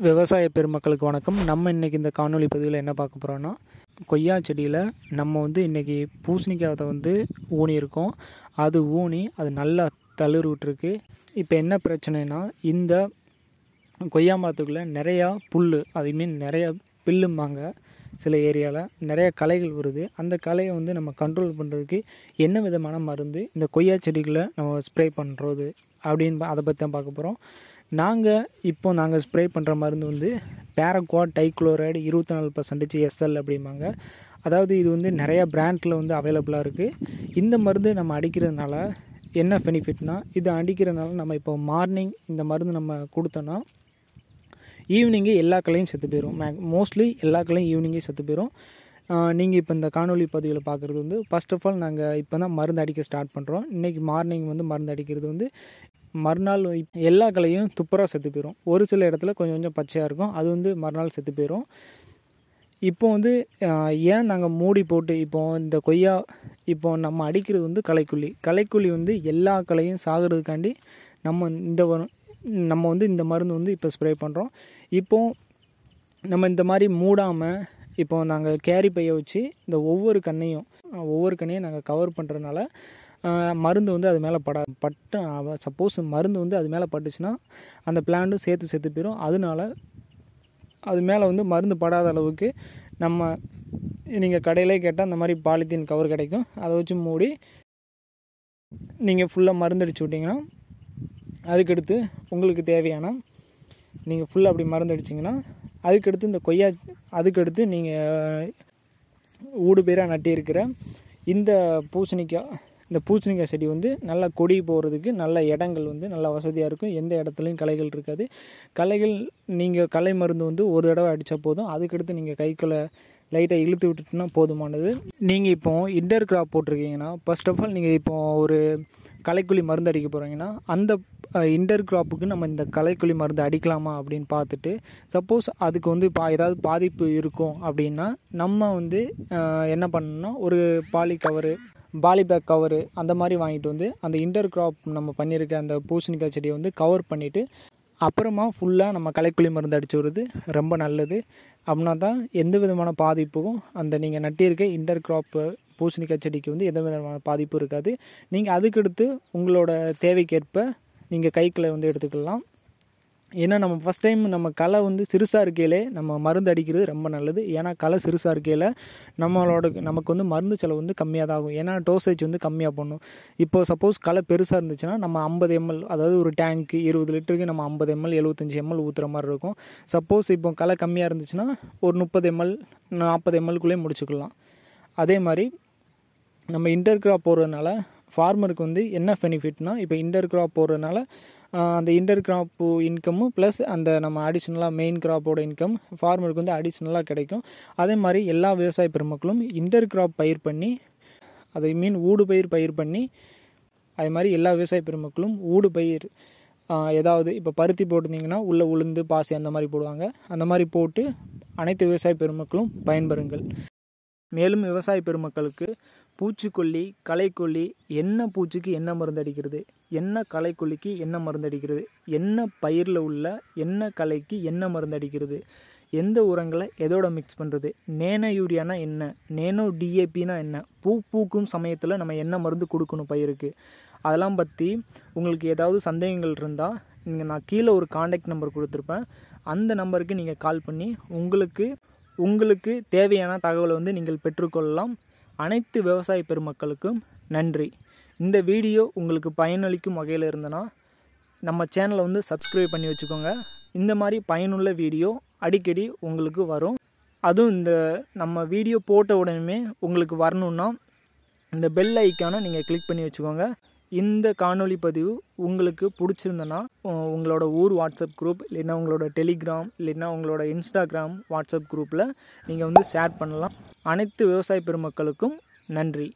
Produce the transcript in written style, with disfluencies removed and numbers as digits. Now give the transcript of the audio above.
விவசாய பெருமக்களுக்கு வணக்கம். நம்ம இன்றைக்கி இந்த காணொளி பதிவில் என்ன பார்க்க போகிறோன்னா, கொய்யா செடியில் நம்ம இன்றைக்கி பூசணிக்காயை ஊனியிருக்கோம். அது ஊனி அது நல்லா தளிர் விட்டுருக்கு. இப்போ என்ன பிரச்சனைனா, இந்த கொய்யா மரத்துக்குள்ளே நிறையா புல், அதுமாரி நிறையா பில்லும்பாங்க. சில ஏரியாவில் நிறைய களைகள் வருது. அந்த களையை நம்ம கண்ட்ரோல் பண்ணுறதுக்கு என்ன விதமான மருந்து இந்த கொய்யா செடிகளை நம்ம ஸ்ப்ரே பண்ணுறது அப்படின்னு அதை பற்றி தான் பார்க்க போகிறோம். நாங்கள் ஸ்ப்ரே பண்ணுற மருந்து பேராக்வாட் டைக்ளோரைடு 24% SL அப்படிம்பாங்க. அதாவது இது நிறையா பிராண்டில் அவைலபிளாக இருக்குது. இந்த மருந்து நம்ம அடிக்கிறதுனால என்ன பெனிஃபிட்னால், இது அடிக்கிறதுனால நம்ம இப்போ மார்னிங் இந்த மருந்து நம்ம கொடுத்தோன்னா ஈவினிங்கே எல்லா களையும் செத்து போயிடும். மோஸ்ட்லி எல்லா களையும் ஈவினிங்கே செத்து போயிடும். நீங்கள் இப்போ இந்த காணொலி பதிவில் பார்க்குறது ஃபர்ஸ்ட் ஆஃப் ஆல் நாங்கள் இப்போ தான் மருந்து அடிக்க ஸ்டார்ட் பண்ணுறோம். இன்றைக்கி மார்னிங் மருந்து அடிக்கிறது மறுநாள் எல்லா களையும் துப்புரா செத்து போயிடும். ஒரு சில இடத்துல கொஞ்சம் கொஞ்சம் பச்சையாக இருக்கும், அது மறுநாள் செத்து போயிடும். இப்போ ஏன் நாங்கள் மூடி போட்டு இந்த கொய்யா நம்ம அடிக்கிறது களைக்குள்ளி எல்லா களையும் சாகிறதுக்காண்டி நம்ம இந்த மருந்து இப்போ ஸ்ப்ரே பண்ணுறோம். இப்போது நம்ம இந்த மாதிரி மூடாமல் நாங்கள் கேரி பையை வச்சு இந்த ஒவ்வொரு கண்ணையும் நாங்கள் கவர் பண்ணுறதுனால மருந்து அது மேலே சப்போஸ் மருந்து அது மேலே பட்டுச்சுன்னா அந்த பிளான்ட்டும் சேர்த்து போயிடும். அதனால அது மேலே மருந்து படாத அளவுக்கு நீங்கள் கடையிலே கேட்டால் அந்த மாதிரி பாலித்தீன் கவர் கிடைக்கும். அதை வச்சு மூடி நீங்கள் ஃபுல்லாக மருந்து அடிச்சு விட்டிங்கன்னா, அதுக்கடுத்து உங்களுக்கு தேவையான நீங்கள் ஃபுல்லாக அப்படி மருந்து அடிச்சிங்கன்னா, அதுக்கடுத்து இந்த கொய்யா அதுக்கடுத்து நீங்கள் ஊடு பேராக நட்டி இருக்கிற இந்த பூசணிக்காய் செடி நல்லா கொடி போகிறதுக்கு நல்ல இடங்கள் நல்லா வசதியாக இருக்கும். எந்த இடத்துலையும் களைகள் இருக்காது. நீங்கள் களை மருந்து ஒரு தடவை அடித்தா போதும். அதுக்கடுத்து நீங்கள் கைக்குள்ளே லைட்டாக இழுத்து விட்டுட்டுனா போதுமானது. நீங்கள் இப்போது இன்டர் கிராப் போட்டிருக்கீங்கன்னா, ஃபர்ஸ்ட் ஆஃப் ஆல் நீங்கள் இப்போது ஒரு களைக்குள்ளி மருந்து அடிக்க போகிறீங்கன்னா, அந்த இன்டர் கிராப்புக்கு நம்ம இந்த களைக்குள்ளி மருந்து அடிக்கலாமா அப்படின்னு பார்த்துட்டு, சப்போஸ் அதுக்கு ஏதாவது பாதிப்பு இருக்கும் அப்படின்னா நம்ம என்ன பண்ணணும்னா, ஒரு பாலி பேக் கவரு அந்த மாதிரி வாங்கிட்டு அந்த இன்டர் கிராப் நம்ம பண்ணியிருக்க அந்த பூசணிக்காய் செடியை கவர் பண்ணிவிட்டு அப்புறமா ஃபுல்லாக நம்ம களைக்குள்ளி மருந்து அடித்து வருது ரொம்ப நல்லது. அப்படின்னா தான் எந்த விதமான பாதிப்பும் நீங்கள் நட்டியிருக்க இன்டர் கிராப்பு பூசணிக்காய் செடிக்கு எந்த விதமான பாதிப்பும் இருக்காது. நீங்கள் அதுக்கடுத்து உங்களோட தேவைக்கேற்ப நீங்கள் கைக்குள்ளே எடுத்துக்கலாம். ஏன்னா நம்ம ஃபஸ்ட் டைம் நம்ம களை சிறுசாக இருக்கையிலே நம்ம மருந்து அடிக்கிறது ரொம்ப நல்லது. ஏன்னா களை சிறுசாக இருக்கையில் நமக்கு மருந்து செலவு கம்மியாக தான் ஆகும். ஏன்னா டோசேஜ் கம்மியாக பண்ணும். இப்போது சப்போஸ் களை பெருசாக இருந்துச்சுன்னா நம்ம 50 ml, அதாவது ஒரு டேங்க்கு 20 லிட்டருக்கு நம்ம 50 ml 75 ml ஊற்றுற மாதிரி இருக்கும். சப்போஸ் இப்போ களை கம்மியாக இருந்துச்சுன்னா ஒரு 30 ml 40 mlக்குள்ளேயே முடிச்சுக்கலாம். அதே மாதிரி நம்ம இன்டர் கிராப் போடுறதுனால ஃபார்மருக்கு என்ன பெனிஃபிட்னால், இப்போ இன்டர் கிராப் போடுறதுனால அந்த இன்டர் கிராப்பு இன்கம்மும் ப்ளஸ் அந்த நம்ம அடிஷ்னலாக மெயின் கிராப்போட இன்கம் ஃபார்மருக்கு அடிஷ்னலாக கிடைக்கும். அதே மாதிரி எல்லா விவசாய பெருமக்களும் இன்டர் கிராப் பயிர் பண்ணி, அதை ஊடு பயிர் பண்ணி, அதே மாதிரி எல்லா விவசாய பெருமக்களும் ஊடு பயிர் ஏதாவது இப்போ பருத்தி போட்டிருந்தீங்கன்னா உள்ள உளுந்து பாசி அந்த மாதிரி போடுவாங்க. அந்த மாதிரி போட்டு அனைத்து விவசாய பெருமக்களும் பயன்பெறுங்கள். மேலும் விவசாய பெருமக்களுக்கு பூச்சிக்கொல்லி, களைக்கொல்லி, என்ன பூச்சிக்கு என்ன மருந்து அடிக்கிறது, என்ன களைக்கொல்லிக்கு என்ன மருந்து அடிக்கிறது, என்ன பயிரில் உள்ள என்ன களைக்கு என்ன மருந்து அடிக்கிறது, எந்த உரங்களை எதோட மிக்ஸ் பண்ணுறது, நேனோ யூரியானா என்ன, நேனோ DAPனா என்ன, பூக்கும் சமயத்தில் நம்ம என்ன மருந்து கொடுக்கணும் பயிருக்கு, அதெல்லாம் பற்றி உங்களுக்கு ஏதாவது சந்தேகங்கள் இருந்தால் நான் கீழே ஒரு காண்டாக்ட் நம்பர் கொடுத்துருப்பேன். அந்த நம்பருக்கு நீங்கள் கால் பண்ணி உங்களுக்கு தேவையான தகவலை நீங்கள் பெற்றுக்கொள்ளலாம். அனைத்து விவசாய பெருமக்களுக்கும் நன்றி. இந்த வீடியோ உங்களுக்கு பயனளிக்கும் வகையில் இருந்தனா நம்ம சேனலை சப்ஸ்கிரைப் பண்ணி வச்சுக்கோங்க. இந்த மாதிரி பயனுள்ள வீடியோ அடிக்கடி உங்களுக்கு வரும். அதுவும் இந்த நம்ம வீடியோ போட்ட உடனே உங்களுக்கு வரணுன்னா இந்த பெல் ஐக்கானை நீங்கள் கிளிக் பண்ணி வச்சுக்கோங்க. இந்த காணொளி பதிவு உங்களுக்கு பிடிச்சிருந்தனா உங்களோட ஊர் வாட்ஸ்அப் குரூப், இல்லைன்னா உங்களோட டெலிகிராம், இல்லைன்னா உங்களோட இன்ஸ்டாகிராம் வாட்ஸ்அப் குரூப்பில் நீங்கள் ஷேர் பண்ணலாம். அனைத்து விவசாய பெருமக்களுக்கும் நன்றி.